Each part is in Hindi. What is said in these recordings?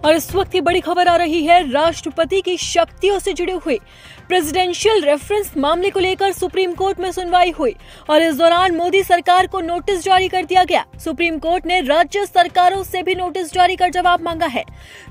और इस वक्त की बड़ी खबर आ रही है राष्ट्रपति की शक्तियों से जुड़े हुए प्रेसिडेंशियल रेफरेंस मामले को लेकर सुप्रीम कोर्ट में सुनवाई हुई और इस दौरान मोदी सरकार को नोटिस जारी कर दिया गया। सुप्रीम कोर्ट ने राज्य सरकारों से भी नोटिस जारी कर जवाब मांगा है।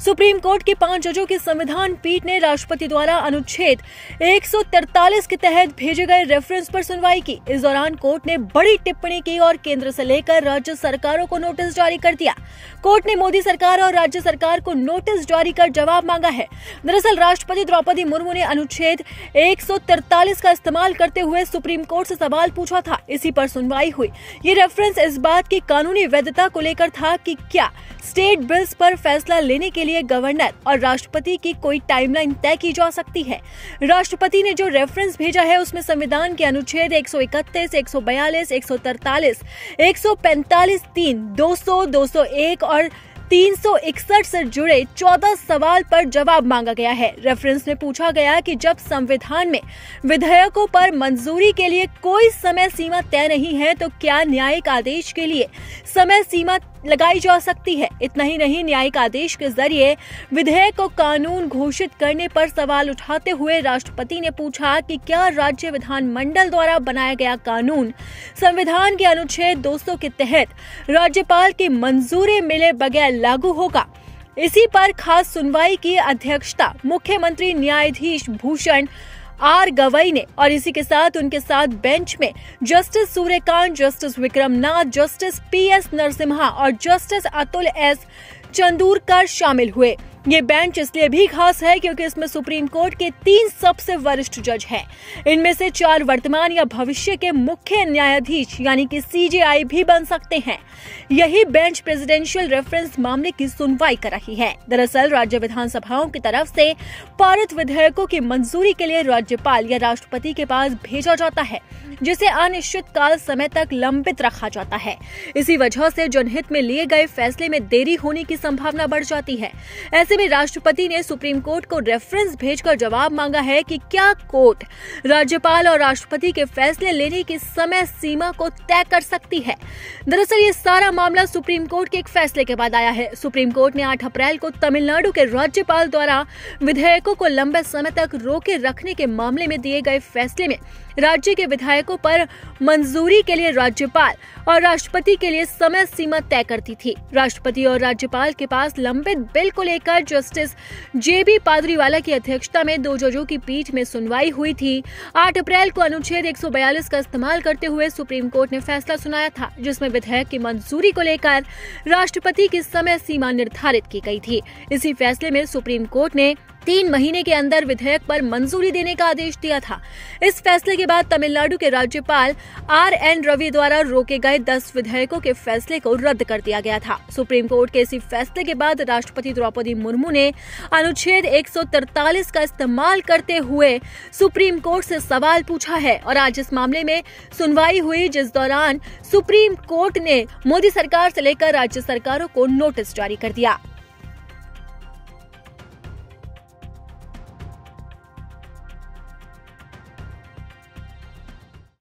सुप्रीम कोर्ट की 5 जजों की संविधान पीठ ने राष्ट्रपति द्वारा अनुच्छेद 143 के तहत भेजे गए रेफरेंस पर सुनवाई की। इस दौरान कोर्ट ने बड़ी टिप्पणी की और केंद्र से लेकर राज्य सरकारों को नोटिस जारी कर दिया। कोर्ट ने मोदी सरकार और राज्य सरकार को नोटिस जारी कर जवाब मांगा है। दरअसल राष्ट्रपति द्रौपदी मुर्मू ने अनुच्छेद 143 का इस्तेमाल करते हुए सुप्रीम कोर्ट से सवाल पूछा था। इसी पर सुनवाई हुई। ये रेफरेंस इस बात की कानूनी वैधता को लेकर था कि क्या स्टेट बिल्स पर फैसला लेने के लिए गवर्नर और राष्ट्रपति की कोई टाइमलाइन तय की जा सकती है। राष्ट्रपति ने जो रेफरेंस भेजा है उसमें संविधान के अनुच्छेद 131, 142, 143, 145, 3, 200, 201 और 361 से जुड़े 14 सवाल पर जवाब मांगा गया है। रेफरेंस में पूछा गया कि जब संविधान में विधेयकों पर मंजूरी के लिए कोई समय सीमा तय नहीं है तो क्या न्यायिक आदेश के लिए समय सीमा लगाई जा सकती है। इतना ही नहीं, न्यायिक आदेश के जरिए विधेयक को कानून घोषित करने पर सवाल उठाते हुए राष्ट्रपति ने पूछा कि क्या राज्य विधानमंडल द्वारा बनाया गया कानून संविधान के अनुच्छेद 200 के तहत राज्यपाल की मंजूरी मिले बगैर लागू होगा। इसी पर खास सुनवाई की अध्यक्षता मुख्यमंत्री न्यायाधीश भूषण आर गवई ने और इसी के साथ उनके साथ बेंच में जस्टिस सूर्यकांत, जस्टिस विक्रम नाथ, जस्टिस PS नरसिम्हा और जस्टिस अतुल S चंदूरकर शामिल हुए। ये बेंच इसलिए भी खास है क्योंकि इसमें सुप्रीम कोर्ट के 3 सबसे वरिष्ठ जज हैं। इनमें से 4 वर्तमान या भविष्य के मुख्य न्यायाधीश यानी कि CJI भी बन सकते हैं। यही बेंच प्रेसिडेंशियल रेफरेंस मामले की सुनवाई कर रही है। दरअसल राज्य विधानसभाओं की तरफ से पारित विधेयकों की मंजूरी के लिए राज्यपाल या राष्ट्रपति के पास भेजा जाता है, जिसे अनिश्चित काल समय तक लंबित रखा जाता है। इसी वजह से जनहित में लिए गए फैसले में देरी होने की संभावना बढ़ जाती है। ऐसे में राष्ट्रपति ने सुप्रीम कोर्ट को रेफरेंस भेजकर जवाब मांगा है कि क्या कोर्ट राज्यपाल और राष्ट्रपति के फैसले लेने की समय सीमा को तय कर सकती है। दरअसल ये सारा मामला सुप्रीम कोर्ट के एक फैसले के बाद आया है। सुप्रीम कोर्ट ने 8 अप्रैल को तमिलनाडु के राज्यपाल द्वारा विधेयकों को लंबे समय तक रोके रखने के मामले में दिए गए फैसले में राज्य के विधायकों पर मंजूरी के लिए राज्यपाल और राष्ट्रपति के लिए समय सीमा तय करती थी। राष्ट्रपति और राज्यपाल के पास लंबित बिल को लेकर जस्टिस JB पादरीवाला की अध्यक्षता में 2 जजों की पीठ में सुनवाई हुई थी। 8 अप्रैल को अनुच्छेद 142 का इस्तेमाल करते हुए सुप्रीम कोर्ट ने फैसला सुनाया था, जिसमें विधेयक की मंजूरी को लेकर राष्ट्रपति की समय सीमा निर्धारित की गई थी। इसी फैसले में सुप्रीम कोर्ट ने 3 महीने के अंदर विधेयक पर मंजूरी देने का आदेश दिया था। इस फैसले के बाद तमिलनाडु के राज्यपाल RN रवि द्वारा रोके गए 10 विधेयकों के फैसले को रद्द कर दिया गया था। सुप्रीम कोर्ट के इसी फैसले के बाद राष्ट्रपति द्रौपदी मुर्मू ने अनुच्छेद 143 का इस्तेमाल करते हुए सुप्रीम कोर्ट से सवाल पूछा है और आज इस मामले में सुनवाई हुई, जिस दौरान सुप्रीम कोर्ट ने मोदी सरकार से लेकर राज्य सरकारों को नोटिस जारी कर दिया।